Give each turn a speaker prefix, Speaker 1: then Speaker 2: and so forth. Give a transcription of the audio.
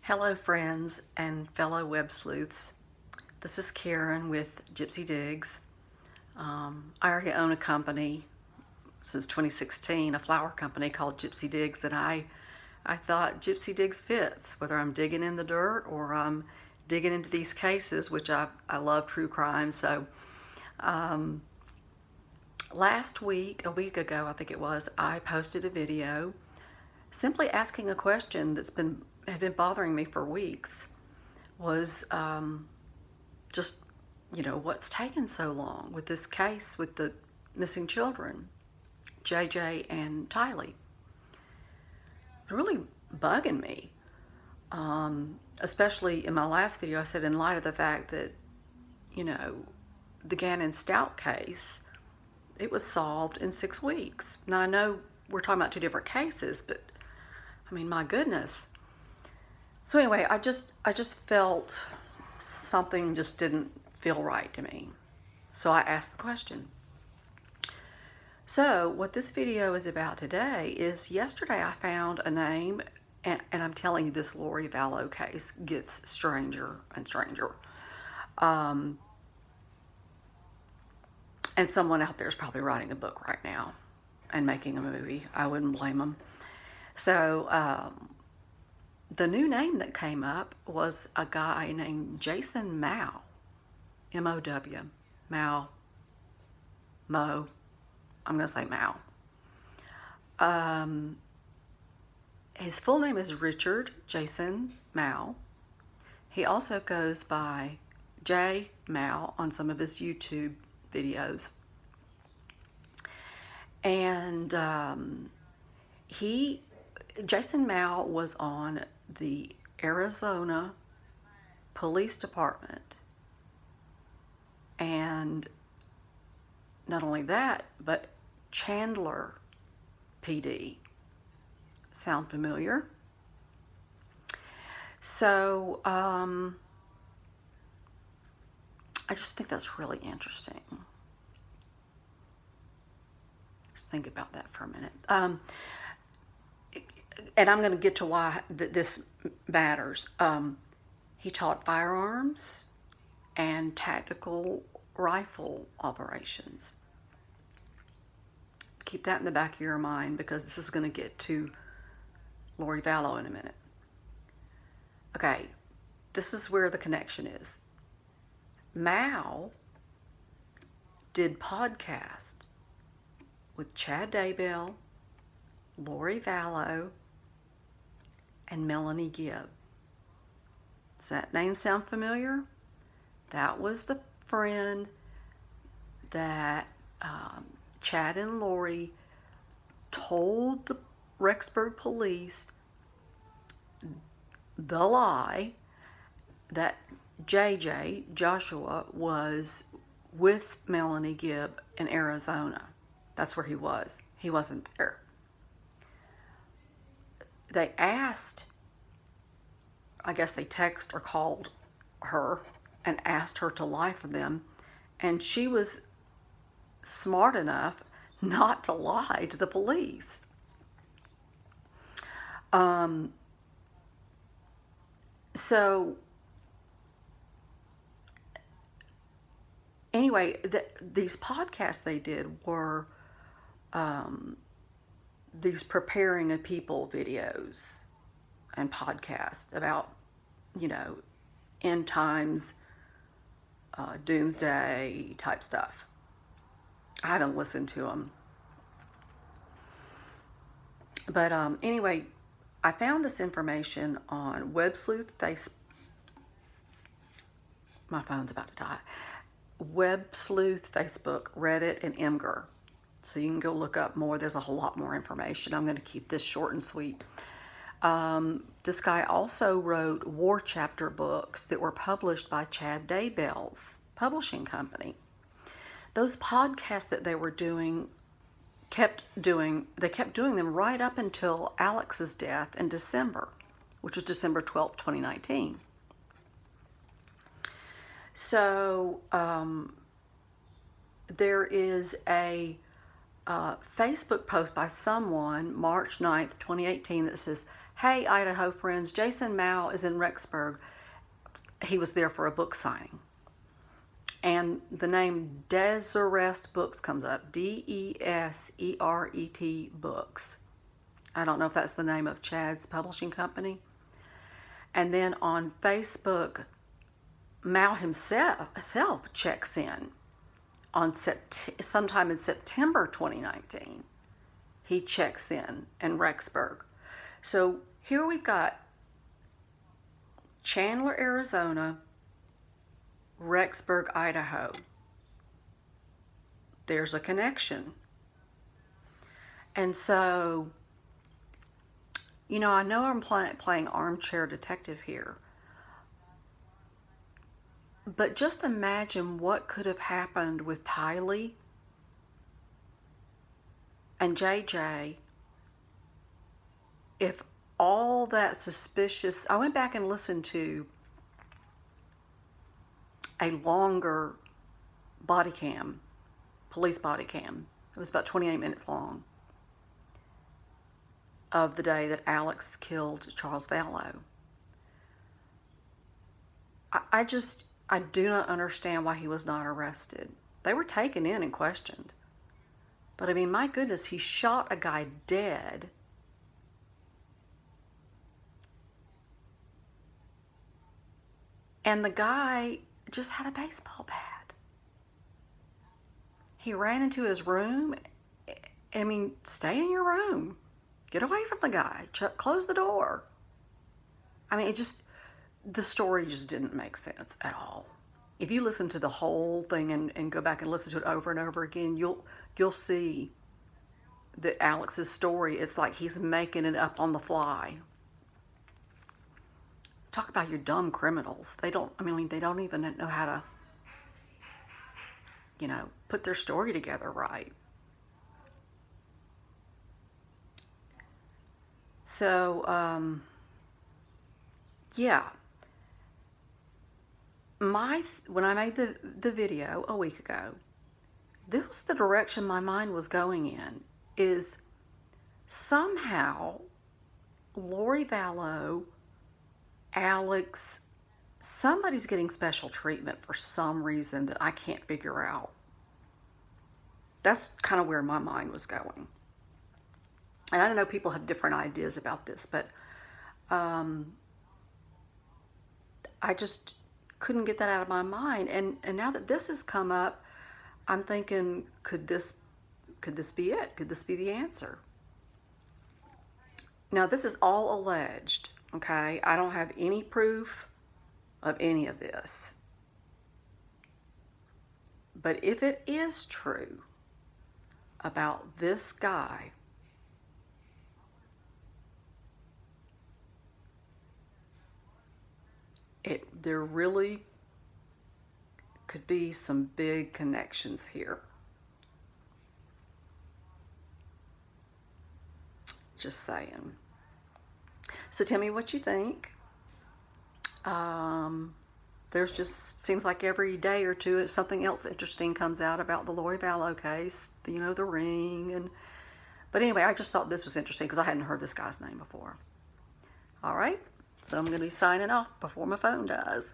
Speaker 1: Hello friends and fellow web sleuths. This is Karen with Gypsy Digs. I already own a company since 2016, a flower company called Gypsy Digs, and I thought Gypsy Digs fits, whether I'm digging in the dirt or I'm digging into these cases, which I love true crime. So last week, a week ago I think it was, I posted a video simply asking a question that's had been bothering me for weeks. Was just, what's taken so long with this case with the missing children, JJ and Tylee. Really bugging me. Especially in my last video, I said in light of the fact that, the Gannon Stout case, it was solved in 6 weeks. Now I know we're talking about two different cases, but I mean, my goodness. So anyway, I just felt something just didn't feel right to me. So I asked the question. So what this video is about today is yesterday I found a name, and I'm telling you, this Lori Vallow case gets stranger and stranger. And someone out there is probably writing a book right now and making a movie. I wouldn't blame them. So the new name that came up was a guy named Jason Mow, M-O-W, Mo. I'm going to say Mow. His full name is Richard Jason Mow. He also goes by J Mow on some of his YouTube videos. And Jason Mow was on the Arizona Police Department. And not only that, but Chandler PD. Sound familiar? So I just think that's really interesting. Just think about that for a minute. And I'm going to get to why this matters. He taught firearms and tactical rifle operations. Keep that in the back of your mind, because this is going to get to Lori Vallow in a minute. Okay, this is where the connection is. Mow did podcast with Chad Daybell, Lori Vallow, and Melanie Gibb. Does that name sound familiar? That was the friend that Chad and Lori told the Rexburg police the lie that JJ, Joshua, was with Melanie Gibb in Arizona. That's where he was. He wasn't there. They asked, I guess they texted or called her and asked her to lie for them, and she was smart enough not to lie to the police. So anyway, these podcasts they did were these preparing a people videos and podcasts about, end times, doomsday type stuff. I haven't listened to them. But anyway, I found this information on Web Sleuth Facebook. My phone's about to die. Web Sleuth Facebook, Reddit, and Imgur. So you can go look up more. There's a whole lot more information. I'm going to keep this short and sweet. This guy also wrote war chapter books that were published by Chad Daybell's publishing company. Those podcasts that they were doing, they kept doing them right up until Alex's death in December, which was December 12th, 2019. So there is a Facebook post by someone, March 9th, 2018, that says, Hey, Idaho friends, Jason Mao is in Rexburg. He was there for a book signing. And the name Deseret Books comes up. Deseret Books. I don't know if that's the name of Chad's publishing company. And then on Facebook, Mao himself checks in on sometime in September 2019. He checks in Rexburg. So here we've got Chandler, Arizona, Rexburg, Idaho. There's a connection. And so, you know, I know I'm playing armchair detective here, but just imagine what could have happened with Tylee and JJ if all that suspicious... I went back and listened to a longer body cam, police body cam. It was about 28 minutes long, of the day that Alex killed Charles Vallow. I do not understand why he was not arrested. They were taken in and questioned. But I mean, my goodness, he shot a guy dead. And the guy just had a baseball bat. He ran into his room. I mean, stay in your room. Get away from the guy. Close the door. I mean, the story just didn't make sense at all. If you listen to the whole thing and go back and listen to it over and over again, you'll see that Alex's story, it's like he's making it up on the fly. Talk about your dumb criminals. They don't even know how to, you know, put their story together right. So, yeah. When I made the video a week ago, this was the direction my mind was going in, is somehow Lori Vallow, Alex, somebody's getting special treatment for some reason that I can't figure out. That's kind of where my mind was going. And I don't know, people have different ideas about this, but I just couldn't get that out of my mind. And now that this has come up, I'm thinking, could this be it? Could this be the answer? Now, this is all alleged, okay? I don't have any proof of any of this. But if it is true about this guy, there really could be some big connections here. Just saying. So tell me what you think. There's just seems like every day or two something else interesting comes out about the Lori Vallow case. You know, the ring. But anyway, I just thought this was interesting because I hadn't heard this guy's name before. All right. So I'm going to be signing off before my phone dies.